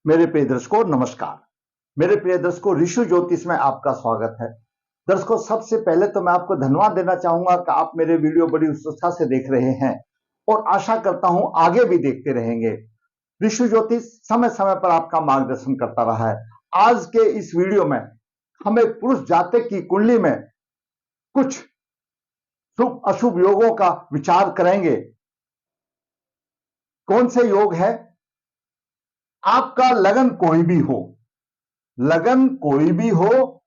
मेरे प्रिय दर्शकों नमस्कार। मेरे प्रिय दर्शकों ऋषि ज्योतिष में आपका स्वागत है। दर्शकों सबसे पहले तो मैं आपको धन्यवाद देना चाहूंगा कि आप मेरे वीडियो बड़ी उत्सुकता से देख रहे हैं और आशा करता हूं आगे भी देखते रहेंगे। ऋषि ज्योतिष समय समय पर आपका मार्गदर्शन करता रहा है। आज के इस वीडियो में हमें पुरुष जातक की कुंडली में कुछ शुभ अशुभ योगों का विचार करेंगे। कौन से योग है? आपका लगन कोई भी हो,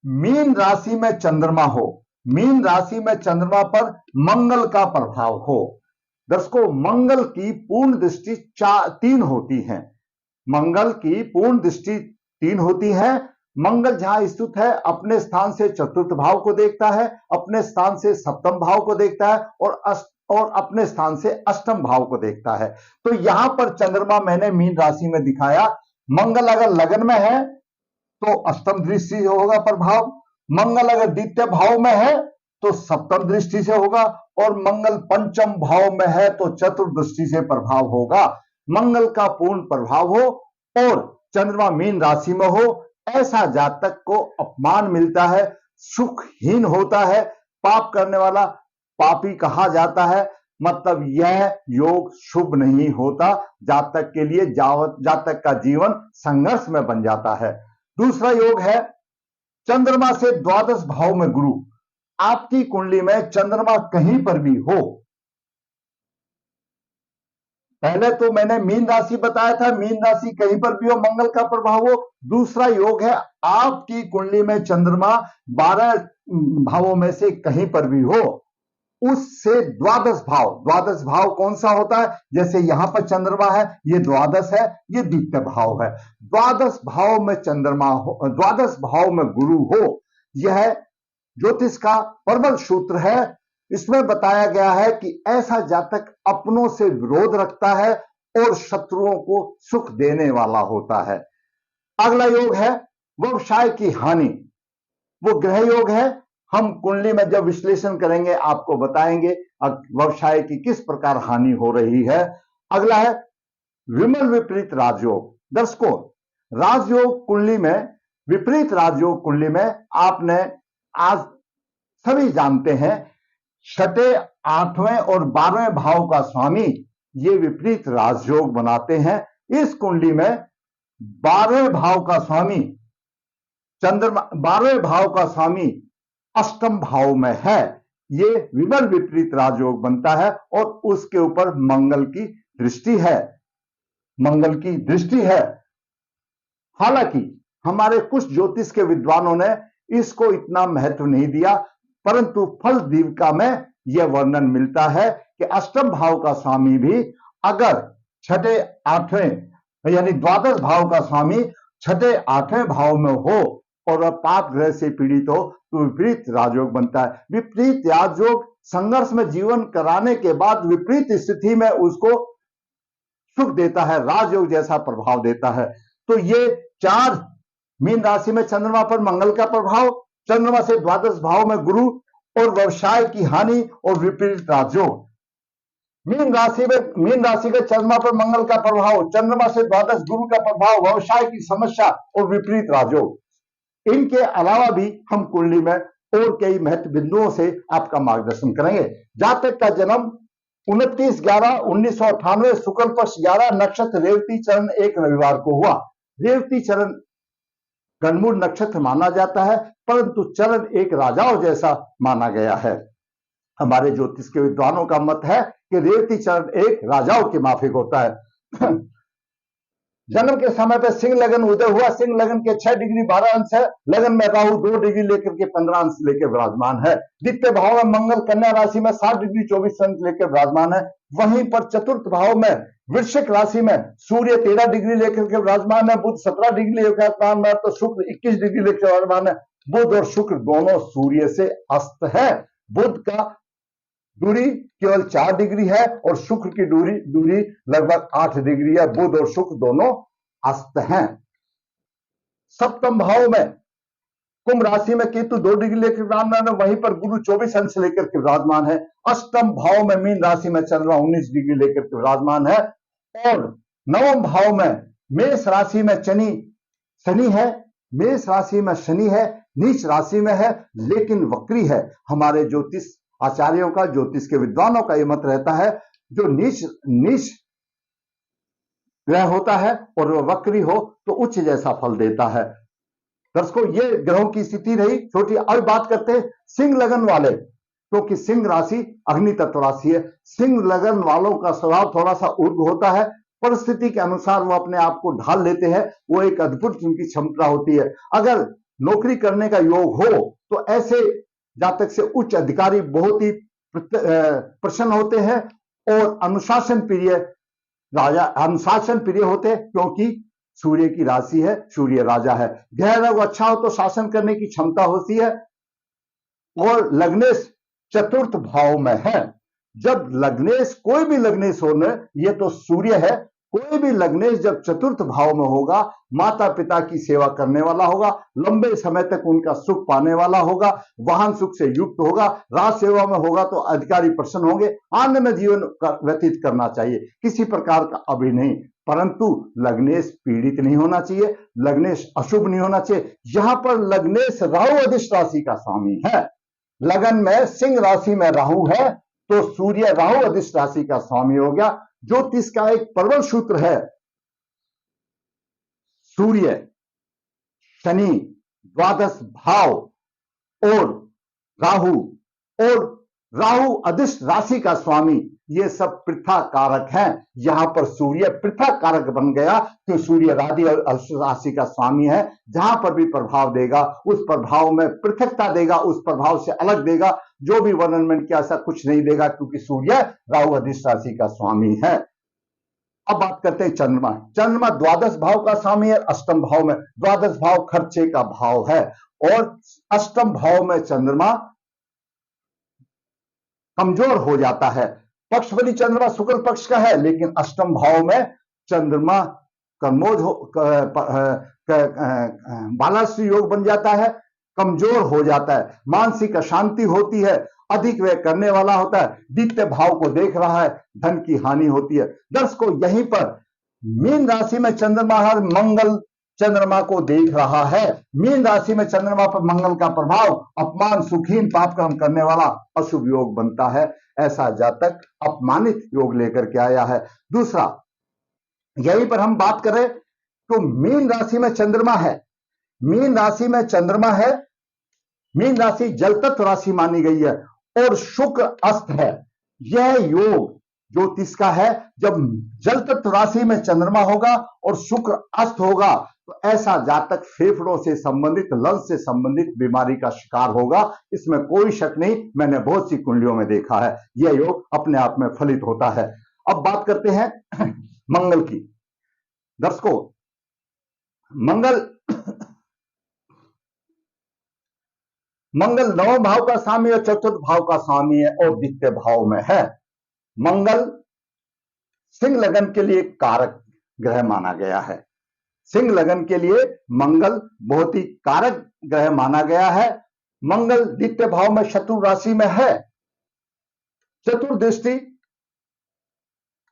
मीन राशि में चंद्रमा हो, मीन राशि में चंद्रमा पर मंगल का प्रभाव हो। दर्शकों मंगल की पूर्ण दृष्टि तीन होती है। मंगल की पूर्ण दृष्टि तीन होती है। मंगल जहां स्थित है अपने स्थान से चतुर्थ भाव को देखता है, अपने स्थान से सप्तम भाव को देखता है और अपने स्थान से अष्टम भाव को देखता है। तो यहां पर चंद्रमा मैंने मीन राशि में दिखाया। मंगल अगर लगन में है तो अष्टम दृष्टि से होगा प्रभाव, मंगल अगर द्वितीय भाव में है तो सप्तम दृष्टि से होगा और मंगल पंचम भाव में है तो चतुर्दृष्टि से प्रभाव होगा। मंगल का पूर्ण प्रभाव हो और चंद्रमा मीन राशि में हो, ऐसा जातक को अपमान मिलता है, सुखहीन होता है, पाप करने वाला पापी कहा जाता है। मतलब यह योग शुभ नहीं होता जातक के लिए। जातक का जीवन संघर्ष में बन जाता है। दूसरा योग है चंद्रमा से द्वादश भाव में गुरु। आपकी कुंडली में चंद्रमा कहीं पर भी हो, पहले तो मैंने मीन राशि बताया था, मीन राशि कहीं पर भी हो, मंगल का प्रभाव हो। दूसरा योग है आपकी कुंडली में चंद्रमा 12 भावों में से कहीं पर भी हो, उससे द्वादश भाव कौन सा होता है? जैसे यहां पर चंद्रमा है, ये द्वादश है, ये द्वितीय भाव है। द्वादश भाव में चंद्रमा हो, द्वादश भाव में गुरु हो, यह ज्योतिष का प्रबल सूत्र है। इसमें बताया गया है कि ऐसा जातक अपनों से विरोध रखता है और शत्रुओं को सुख देने वाला होता है। अगला योग है व्यवसाय की हानि, वो ग्रह योग है। हम कुंडली में जब विश्लेषण करेंगे आपको बताएंगे व्यवसाय की किस प्रकार हानि हो रही है। अगला है विमल विपरीत राजयोग। दर्शकों राजयोग कुंडली में, विपरीत राजयोग कुंडली में आपने आज सभी जानते हैं छठे, आठवें और 12वें भाव का स्वामी ये विपरीत राजयोग बनाते हैं। इस कुंडली में 12वें भाव का स्वामी चंद्रमा, 12वें भाव का स्वामी अष्टम भाव में है, ये विमल विपरीत राजयोग बनता है और उसके ऊपर मंगल की दृष्टि है। हालांकि हमारे कुछ ज्योतिष के विद्वानों ने इसको इतना महत्व नहीं दिया, परंतु फल दीपिका में यह वर्णन मिलता है कि अष्टम भाव का स्वामी भी अगर छठे आठवें यानी द्वादश भाव का स्वामी छठे आठवें भाव में हो और वह पाप ग्रह से पीड़ित हो तो विपरीत राजयोग बनता है। विपरीत राजयोग संघर्ष में जीवन कराने के बाद विपरीत स्थिति में उसको सुख देता है, राजयोग जैसा प्रभाव देता है। तो ये चार, मीन राशि में चंद्रमा पर मंगल का प्रभाव, चंद्रमा से द्वादश भाव में गुरु और व्यवसाय की हानि और विपरीत राजयोग। मीन राशि के चंद्रमा पर मंगल का प्रभाव, चंद्रमा से द्वादश गुरु का प्रभाव, व्यवसाय की समस्या और विपरीत राजयोग। इनके अलावा भी हम कुंडली में और कई महत्व बिंदुओं से आपका मार्गदर्शन करेंगे। जातक का जन्म 29/11/1998 शुक्ल पक्ष 11 नक्षत्र रेवती चरण 1 रविवार को हुआ। रेवती चरण गणमूल नक्षत्र माना जाता है, परंतु चरण एक राजाओं जैसा माना गया है। हमारे ज्योतिष के विद्वानों का मत है कि रेवती चरण एक राजाओं के माफिक होता है। जन्म के समय पर सिंह लगन उदय हुआ। सिंह लगन के 6 डिग्री 12 अंश है। लगन में राहु 2 डिग्री लेकर के 15 अंश लेकर विराजमान है। द्वितीय भाव में मंगल कन्या राशि में 7 डिग्री 24 अंश लेकर विराजमान है। वहीं पर चतुर्थ भाव में वृश्चिक राशि में सूर्य 13 डिग्री लेकर के विराजमान है। बुध 17 डिग्री लेकर विराजमान है तो शुक्र 21 डिग्री लेकर विराजमान है। बुध और शुक्र दोनों सूर्य से अस्त है। बुध का दूरी केवल 4 डिग्री है और शुक्र की दूरी लगभग 8 डिग्री है। बुध और शुक्र दोनों अस्त हैं। सप्तम भाव में कुंभ राशि में केतु 2 डिग्री लेकर विराजमान है, वहीं पर गुरु 24 अंश लेकर के विराजमान है। अष्टम भाव में मीन राशि में चंद्रमा 19 डिग्री लेकर के विराजमान है और नवम भाव में मेष राशि में शनि है, मेष राशि में शनि है, नीच राशि में है, लेकिन वक्री है। हमारे ज्योतिष आचार्यों का, ज्योतिष के विद्वानों का यह मत रहता है, जो नीच ग्रह होता है और वह वक्री हो तो उच्च जैसा फल देता है। दर्शकों, ये ग्रहों की स्थिति रही छोटी। अब बात करते हैं सिंह लगन वाले, क्योंकि सिंह राशि अग्नि तत्व राशि है। सिंह लगन वालों का स्वभाव थोड़ा सा उग्र होता है, परिस्थिति के अनुसार वो अपने आप को ढाल लेते हैं, वो एक अद्भुत उनकी क्षमता होती है। अगर नौकरी करने का योग हो तो ऐसे जातक से उच्च अधिकारी बहुत ही प्रसन्न होते हैं और अनुशासन प्रिय होते हैं, क्योंकि सूर्य की राशि है, सूर्य राजा है। ग्रह योग अच्छा हो तो शासन करने की क्षमता होती है। और लग्नेश चतुर्थ भाव में है। जब लग्नेश, कोई भी लग्नेश हो न, ये तो सूर्य है, कोई भी लग्नेश जब चतुर्थ भाव में होगा, माता पिता की सेवा करने वाला होगा, लंबे समय तक उनका सुख पाने वाला होगा, वाहन सुख से युक्त होगा, राज सेवा में होगा तो अधिकारी प्रसन्न होंगे, आनंद में जीवन व्यतीत करना चाहिए, किसी प्रकार का अभी नहीं। परंतु लग्नेश पीड़ित नहीं होना चाहिए, लग्नेश अशुभ नहीं होना चाहिए। यहां पर लग्नेश राहु अधिष्ट राशि का स्वामी है। लगन में सिंह राशि में राहु है तो सूर्य राहु अधिष्ट राशि का स्वामी हो गया। ज्योतिष का एक प्रबल सूत्र है, सूर्य शनि द्वादश भाव और राहु अधिष्ट राशि का स्वामी, ये सब पृथा कारक हैं। यहां पर सूर्य पृथा कारक बन गया तो सूर्य राशि का स्वामी है। जहां पर भी प्रभाव देगा उस प्रभाव में पृथकता देगा, उस प्रभाव से अलग देगा। जो भी वर्णन में किया ऐसा कुछ नहीं देगा, क्योंकि सूर्य राहु अधिष्ट राशि का स्वामी है। अब बात करते हैं चंद्रमा। चंद्रमा द्वादश भाव का स्वामी है, अष्टम भाव में। द्वादश भाव खर्चे का भाव है और अष्टम भाव में चंद्रमा कमजोर हो जाता है। पक्ष बली चंद्रमा शुक्ल पक्ष का है, लेकिन अष्टम भाव में चंद्रमा कर्मोज बालाश्री योग बन जाता है, कमजोर हो जाता है, मानसिक अशांति होती है, अधिक व्यय करने वाला होता है, द्वितीय भाव को देख रहा है, धन की हानि होती है। दर्शकों, यहीं पर मीन राशि में चंद्रमा हर मंगल चंद्रमा को देख रहा है। मीन राशि में चंद्रमा पर मंगल का प्रभाव अपमान, सुखहीन, पाप कर्म करने वाला अशुभ योग बनता है। ऐसा जातक अपमानित योग लेकर के आया है। दूसरा, यहीं पर हम बात करें तो मीन राशि में चंद्रमा है, मीन राशि में चंद्रमा है, मीन राशि जल तत्व राशि मानी गई है और शुक्र अस्त है। यह योग ज्योतिष का है। जब जल तत्व राशि में चंद्रमा होगा और शुक्र अस्त होगा तो ऐसा जातक फेफड़ों से संबंधित, लंग्स से संबंधित बीमारी का शिकार होगा। इसमें कोई शक नहीं, मैंने बहुत सी कुंडलियों में देखा है। यह योग अपने आप में फलित होता है। अब बात करते हैं मंगल की। दर्शकों, मंगल नवम भाव का स्वामी और चतुर्थ भाव का स्वामी है और द्वितीय भाव में है। मंगल सिंह लगन के लिए कारक ग्रह माना गया है। सिंह लगन के लिए मंगल बहुत ही कारक ग्रह माना गया है। मंगल द्वितीय भाव में शत्रु राशि में है। चतुर्दृष्टि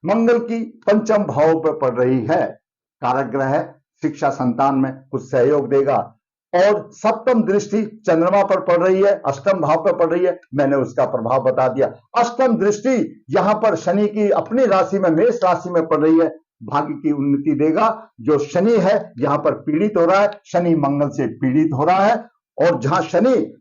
मंगल की पंचम भाव पर पड़ रही है। कारक ग्रह है, शिक्षा संतान में कुछ सहयोग देगा। और सप्तम दृष्टि चंद्रमा पर पड़ रही है, अष्टम भाव पर पड़ रही है, मैंने उसका प्रभाव बता दिया। अष्टम दृष्टि यहां पर शनि की अपनी राशि में, मेष राशि में पड़ रही है, भाग्य की उन्नति देगा। जो शनि है यहां पर पीड़ित हो रहा है, शनि मंगल से पीड़ित हो रहा है। और जहां शनि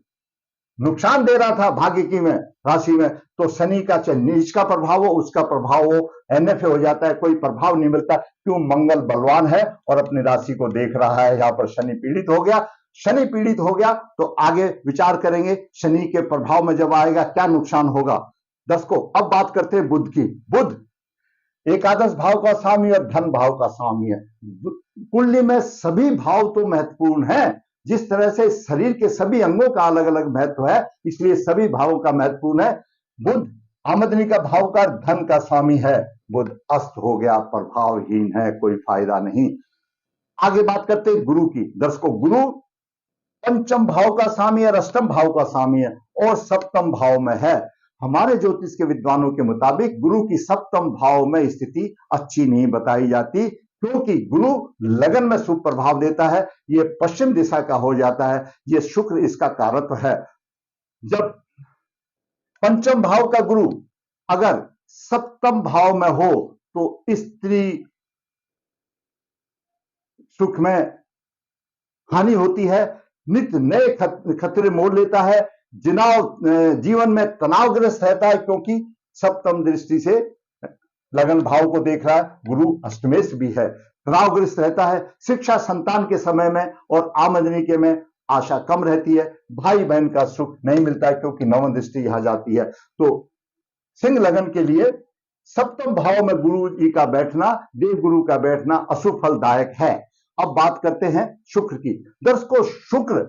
नुकसान दे रहा था भाग्य की में, राशि में, तो शनि का चाहे नीच का प्रभाव हो, उसका प्रभाव हो, एनएफ हो जाता है, कोई प्रभाव नहीं मिलता। क्यों? मंगल बलवान है और अपनी राशि को देख रहा है। यहां पर शनि पीड़ित हो गया। शनि पीड़ित हो गया तो आगे विचार करेंगे शनि के प्रभाव में जब आएगा क्या नुकसान होगा। दर्शकों, अब बात करते हैं बुध की। बुध एकादश भाव का स्वामी और धन भाव का स्वामी है। कुंडली में सभी भाव तो महत्वपूर्ण है, जिस तरह से शरीर के सभी अंगों का अलग अलग महत्व है, इसलिए सभी भावों का महत्वपूर्ण है। बुध आमदनी का भाव का, धन का स्वामी है। बुध अस्त हो गया, प्रभावहीन है, कोई फायदा नहीं। आगे बात करते हैं गुरु की। दर्शकों, गुरु पंचम भाव का स्वामी और अष्टम भाव का स्वामी है और सप्तम भाव में है। हमारे ज्योतिष के विद्वानों के मुताबिक गुरु की सप्तम भाव में स्थिति अच्छी नहीं बताई जाती, क्योंकि गुरु लगन में शुभ प्रभाव देता है, ये पश्चिम दिशा का हो जाता है, ये शुक्र इसका कारक है। जब पंचम भाव का गुरु अगर सप्तम भाव में हो तो स्त्री सुख में हानि होती है, नित्य नए खतरे मोड़ लेता है, जीवन में तनावग्रस्त रहता है, क्योंकि सप्तम दृष्टि से लगन भाव को देख रहा है, गुरु अष्टमेश भी है, तनावग्रस्त रहता है। शिक्षा संतान के समय में और आमदनी के में आशा कम रहती है, भाई बहन का सुख नहीं मिलता है, क्योंकि नवम दृष्टि यहां जाती है। तो सिंह लगन के लिए सप्तम भाव में गुरु जी का बैठना, देव गुरु का बैठना अशुभ फलदायक है। अब बात करते हैं शुक्र की। दर्शकों, शुक्र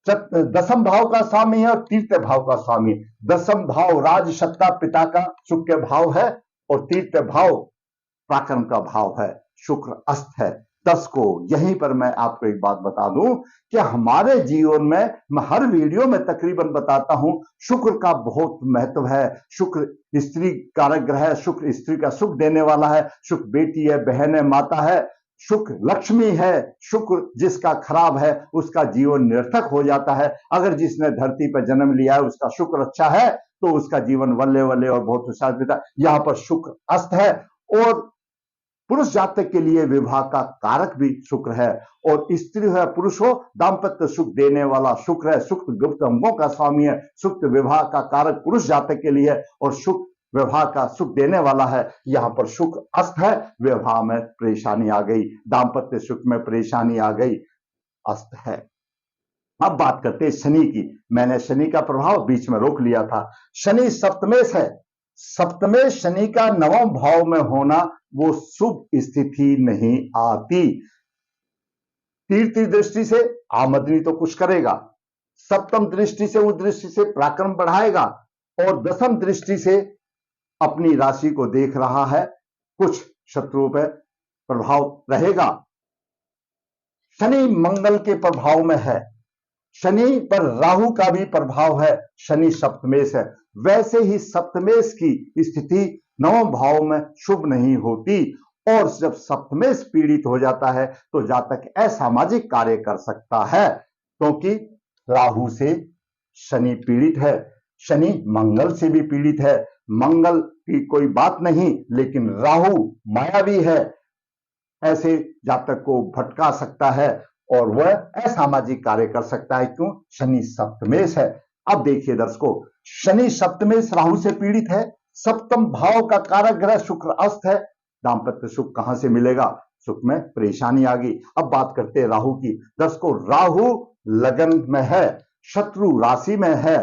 दसम भाव का स्वामी है और तीसरे भाव का स्वामी। दसम भाव राज सत्ता पिता का सुख के भाव है और तीसरे भाव पराक्रम का भाव है, शुक्र अस्त है। दर्शकों, यहीं पर मैं आपको एक बात बता दूं कि हमारे जीवन में मैं हर वीडियो में तकरीबन बताता हूं, शुक्र का बहुत महत्व है। शुक्र स्त्री कारक ग्रह है, शुक्र स्त्री का सुख देने वाला है, शुक्र बेटी है, बहन है, माता है, शुक्र लक्ष्मी है। शुक्र जिसका खराब है उसका जीवन निरर्थक हो जाता है। अगर जिसने धरती पर जन्म लिया है उसका शुक्र अच्छा है तो उसका जीवन वल्ले वल्ले और बहुत खुशहाल बीता। यहां पर शुक्र अस्त है और पुरुष जातक के लिए विवाह का कारक भी शुक्र है, और स्त्री हो या पुरुष हो दाम्पत्य सुख देने वाला शुक्र है। शुक्र गुप्त अंगों का स्वामी है, शुक्र विवाह का कारक पुरुष जातक के लिए है और शुक्र विवाह का सुख देने वाला है। यहां पर शुक्र अस्त है, विवाह में परेशानी आ गई, दाम्पत्य सुख में परेशानी आ गई, अस्त है। अब बात करते हैं शनि की। मैंने शनि का प्रभाव बीच में रोक लिया था। शनि सप्तमेश है, सप्तमेश शनि का नवम भाव में होना वो शुभ स्थिति नहीं आती। तीसरी दृष्टि से आमदनी तो कुछ करेगा, सप्तम दृष्टि से उस दृष्टि से पराक्रम बढ़ाएगा और दसम दृष्टि से अपनी राशि को देख रहा है, कुछ शत्रुओं पर प्रभाव रहेगा। शनि मंगल के प्रभाव में है, शनि पर राहु का भी प्रभाव है, शनि सप्तमेश है। वैसे ही सप्तमेश की स्थिति नवम भाव में शुभ नहीं होती, और जब सप्तमेश पीड़ित हो जाता है तो जातक असामाजिक कार्य कर सकता है, क्योंकि राहु से शनि पीड़ित है, शनि मंगल से भी पीड़ित है। मंगल की कोई बात नहीं, लेकिन राहु मायावी है, ऐसे जातक को भटका सकता है और वह असामाजिक कार्य कर सकता है। क्यों? शनि सप्तमेश है। अब देखिए दर्शकों, शनि सप्तमेश राहु से पीड़ित है, सप्तम भाव का कारक ग्रह शुक्र अस्त है, दाम्पत्य सुख कहां से मिलेगा? सुख में परेशानी आ गई। अब बात करते हैं राहु की। दर्शकों, राहु लगन में है, शत्रु राशि में है,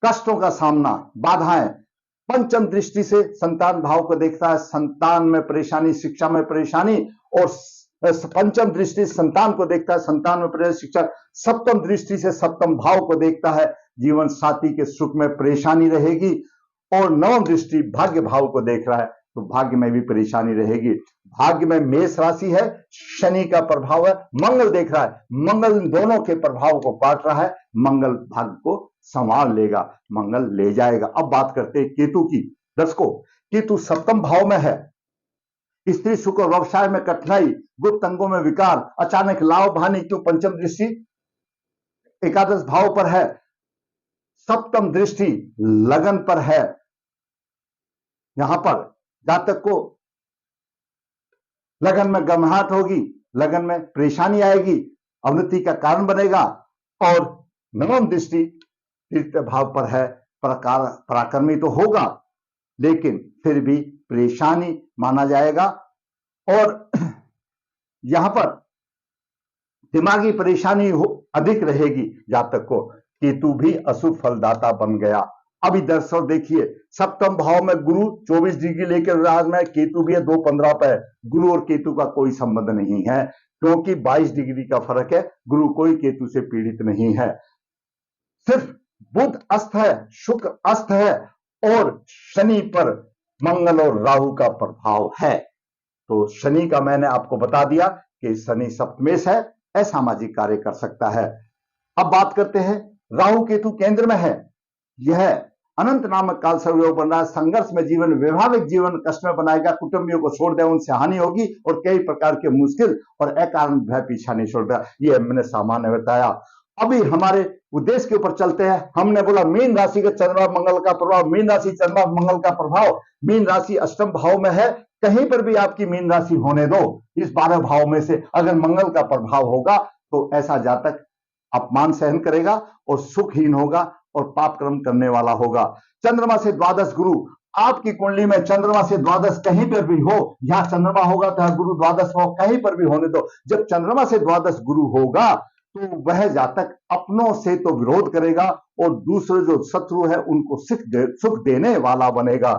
कष्टों का सामना, बाधाएं, पंचम दृष्टि से संतान भाव को देखता है, संतान में परेशानी, शिक्षा में परेशानी, और पंचम दृष्टि से संतान को देखता है, संतान में परेशानी, शिक्षा। सप्तम दृष्टि से सप्तम भाव को देखता है, जीवन साथी के सुख में परेशानी रहेगी, और नवम दृष्टि भाग्य भाव को देख रहा है तो भाग्य में भी परेशानी रहेगी। भाग्य में मेष राशि है, शनि का प्रभाव है, मंगल देख रहा है, मंगल दोनों के प्रभाव को काट रहा है, मंगल भाग्य को संभाल लेगा, मंगल ले जाएगा। अब बात करते हैं केतु की। दर्शकों, केतु सप्तम भाव में है, स्त्री सुख और व्यवसाय में कठिनाई, गुप्त अंगों में विकार, अचानक लाभ हानि। क्यों? पंचम दृष्टि एकादश भाव पर है, सप्तम दृष्टि लगन पर है, यहां पर जातक को लगन में गमहाट होगी, लगन में परेशानी आएगी, अवनति का कारण बनेगा, और नवम दृष्टि तृतीय भाव पर है, पराक्रमी तो होगा लेकिन फिर भी परेशानी माना जाएगा, और यहां पर दिमागी परेशानी अधिक रहेगी जातक को। केतु भी अशुभ फलदाता बन गया। अभी दर्शक देखिए, सप्तम भाव में गुरु 24 डिग्री लेकर विराज में, केतु भी है 2:15 पे। गुरु और केतु का कोई संबंध नहीं है, क्योंकि 22 डिग्री का फर्क है, गुरु कोई केतु से पीड़ित नहीं है। सिर्फ बुध अस्त है, शुक्र अस्त है, और शनि पर मंगल और राहु का प्रभाव है। तो शनि का मैंने आपको बता दिया कि शनि सप्तमेश है, असामाजिक कार्य कर सकता है। अब बात करते हैं, राहु केतु केंद्र में है, यह अनंत नामक काल सर्व योग बन रहा है, संघर्ष में जीवन, वैवाहिक जीवन कष्ट में बनाएगा, कुटुंबियों को छोड़ दे, उनसे हानि होगी और कई प्रकार के मुश्किल और अकारण भय पीछा नहीं छोड़ता। ये मैंने सामान्य बताया। अभी हमारे उद्देश्य के ऊपर चलते हैं। हमने बोला मीन राशि का चंद्रमा मंगल का प्रभाव, मीन राशि चंद्रमा मंगल का प्रभाव, मीन राशि अष्टम भाव में है, कहीं पर भी आपकी मीन राशि होने दो, इस 12 भाव में से अगर मंगल का प्रभाव होगा तो ऐसा जातक अपमान सहन करेगा और सुखहीन होगा और पाप कर्म करने वाला होगा। चंद्रमा से द्वादश गुरु, आपकी कुंडली में चंद्रमा से द्वादश कहीं पर भी हो, यहां चंद्रमा होगा तो गुरु द्वादश हो, कहीं पर भी होने दो। जब चंद्रमा से द्वादश गुरु होगा तो वह जातक अपनों से तो विरोध करेगा और दूसरे जो शत्रु है उनको सुख देने वाला बनेगा।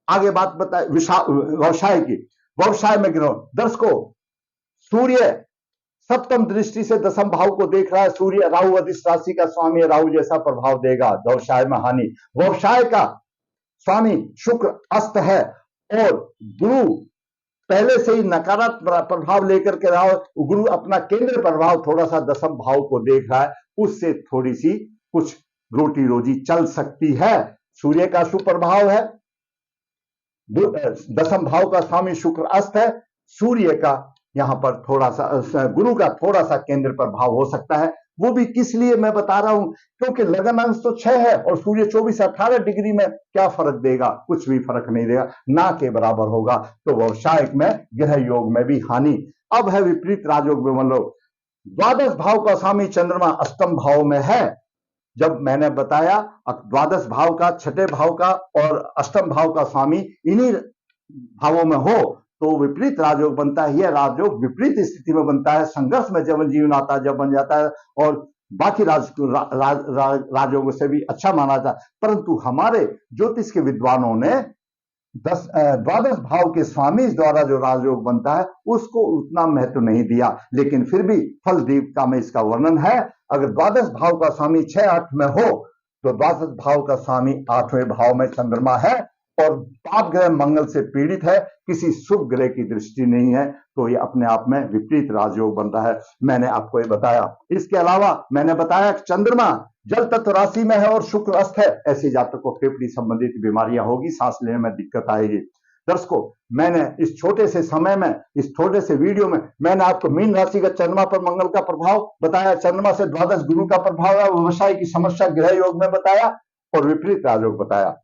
आगे बात बताए व्यवसाय की। व्यवसाय में गिरो दर्शकों, सूर्य सप्तम दृष्टि से दसम भाव को देख रहा है। सूर्य राहु अधिष्ट राशि का स्वामी है, राहु जैसा प्रभाव देगा, व्यवसाय में हानि। व्यवसाय का स्वामी शुक्र अस्त है और गुरु पहले से ही नकारात्मक प्रभाव लेकर के रहा, गुरु अपना केंद्र प्रभाव थोड़ा सा दसम भाव को देख रहा है, उससे थोड़ी सी कुछ रोटी रोजी चल सकती है। सूर्य का सुप्रभाव है, दसम भाव का स्वामी शुक्र अस्त है, सूर्य का यहां पर थोड़ा सा, गुरु का थोड़ा सा केंद्र प्रभाव हो सकता है। वो भी किस लिए मैं बता रहा हूं, क्योंकि लगन अंश तो 6 है और सूर्य 24-18 डिग्री में क्या फर्क देगा, कुछ भी फर्क नहीं देगा, ना के बराबर होगा। तो व्यवसायिक में ग्रह योग में भी हानि। अब है विपरीत राजयोग में मान लो द्वादश भाव का स्वामी चंद्रमा अष्टम भाव में है। जब मैंने बताया द्वादश भाव का, छठे भाव का और अष्टम भाव का स्वामी इन्हीं भावों में हो तो विपरीत राजयोग बनता है। यह राजयोग विपरीत स्थिति में बनता है, संघर्ष में जब जीवन आता है, जब बन जाता है और बाकी राजयोगों से भी अच्छा माना जाता है। परंतु हमारे ज्योतिष के विद्वानों ने द्वादश भाव के स्वामी द्वारा जो राजयोग बनता है उसको उतना महत्व नहीं दिया, लेकिन फिर भी फल दीपिका में इसका वर्णन है। अगर द्वादश भाव का स्वामी 6-8 में हो तो द्वादश भाव का स्वामी 8वें भाव में चंद्रमा है और पाप ग्रह मंगल से पीड़ित है, किसी शुभ ग्रह की दृष्टि नहीं है, तो ये अपने आप में विपरीत राजयोग बनता है। मैंने आपको ये बताया। इसके अलावा मैंने बताया कि चंद्रमा जल तत्व राशि में है और शुक्र अस्त है, ऐसे जातक को फेफड़ी संबंधित बीमारियां होगी, सांस लेने में दिक्कत आएगी। दर्शकों, मैंने इस छोटे से समय में, इस छोटे से वीडियो में मैंने आपको मीन राशि का चंद्रमा पर मंगल का प्रभाव बताया, चंद्रमा से द्वादश गुरु का प्रभाव है, व्यवसाय की समस्या ग्रह योग में बताया और विपरीत राजयोग बताया।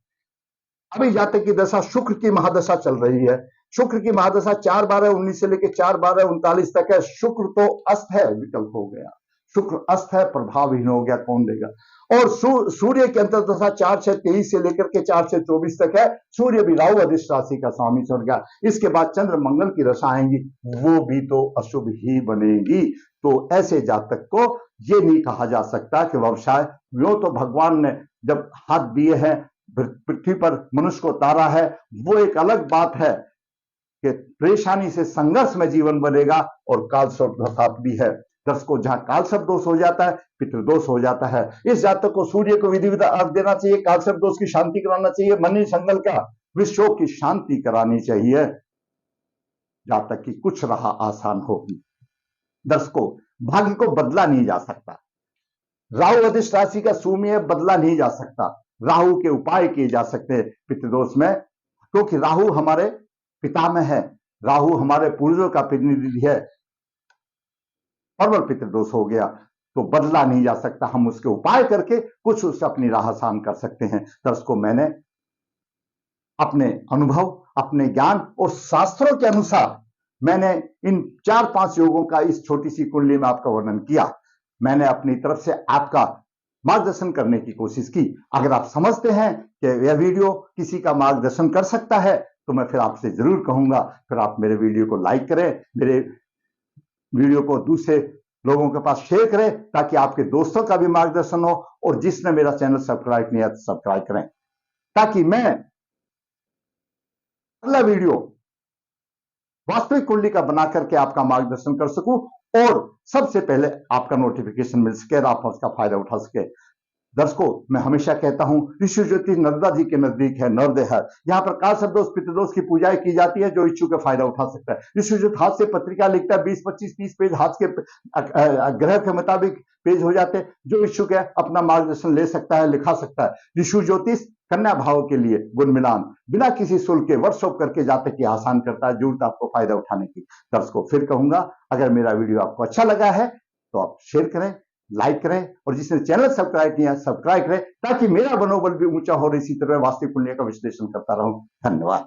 अभी जातक की दशा शुक्र की महादशा चल रही है। शुक्र की महादशा 4/12/19 से लेकर 4/12/39 तक है। शुक्र तो अस्त है, विकल्प हो गया, शुक्र अस्त है, प्रभावहीन हो गया, कौन देगा। और सूर्य की अंतर्दशा 4/6/23 से लेकर के 4/6/24 तक है। सूर्य भी राहु अधिष्ट राशि का स्वामी चल गया। इसके बाद चंद्र मंगल की दशा आएंगी, वो भी तो अशुभ ही बनेगी। तो ऐसे जातक को ये नहीं कहा जा सकता कि व्यवसाय, यो तो भगवान ने जब हाथ दिए हैं पृथ्वी पर मनुष्य को उतारा है, वो एक अलग बात है कि परेशानी से संघर्ष में जीवन बनेगा और कालसर्प भी है। दर्शकों, जहां कालसर्प दोष हो जाता है, पितृदोष हो जाता है। इस जातक को सूर्य को विधि विधान अर्घ देना चाहिए, कालसर्प दोष की शांति कराना चाहिए, मनी संगल का विश्व की शांति करानी चाहिए, जातक की कुछ राह आसान होगी। दर्शकों, भाग्य को बदला नहीं जा सकता, राहु अधिष्ट राशि का सूर्य बदला नहीं जा सकता। राहु के उपाय किए जा सकते हैं पितृदोष में, क्योंकि राहु हमारे पिता में है, राहु हमारे पूर्वजों का प्रतिनिधि है। प्रबल पितृदोष हो गया तो बदला नहीं जा सकता, हम उसके उपाय करके कुछ उससे अपनी राह आसान कर सकते हैं। दर्शकों, मैंने अपने अनुभव, अपने ज्ञान और शास्त्रों के अनुसार मैंने इन 4-5 योगों का इस छोटी सी कुंडली में आपका वर्णन किया। मैंने अपनी तरफ से आपका मार्गदर्शन करने की कोशिश की। अगर आप समझते हैं कि यह वीडियो किसी का मार्गदर्शन कर सकता है तो मैं फिर आपसे जरूर कहूंगा, फिर आप मेरे वीडियो को लाइक करें, मेरे वीडियो को दूसरे लोगों के पास शेयर करें, ताकि आपके दोस्तों का भी मार्गदर्शन हो। और जिसने मेरा चैनल सब्सक्राइब नहीं किया तो सब्सक्राइब करें, ताकि मैं अगला वीडियो वास्तविक कुंडली का बना करके आपका मार्गदर्शन कर सकूं और सबसे पहले आपका नोटिफिकेशन मिल सके और आप उसका फायदा उठा सके। दर्शकों, मैं हमेशा कहता हूं ऋषि ज्योतिष नर्मदा जी के नजदीक है, नर्मदे है। यहाँ पर काल सर्पदोष पितृदोष की पूजाएं की जाती है। जो इच्छुक है फायदा उठा सकता है। ऋषि ज्योतिष हाथ से पत्रिका लिखता है, 20, 25, 30 पेज हाथ के ग्रह के मुताबिक पेज हो जाते हैं। जो इच्छुक है अपना मार्गदर्शन ले सकता है, लिखा सकता है। ऋषि ज्योतिष कन्या भाव के लिए गुण मिलान बिना किसी शुल्क के वर्कशॉप करके जातक की आसान करता है। जरूरत आपको फायदा उठाने की। दर्शकों, फिर कहूंगा, अगर मेरा वीडियो आपको अच्छा लगा है तो आप शेयर करें, लाइक करें, और जिसने चैनल सब्सक्राइब किया सब्सक्राइब करें, ताकि मेरा मनोबल भी ऊंचा हो और इसी तरह वास्तविक कुंडली का विश्लेषण करता रहूं। धन्यवाद।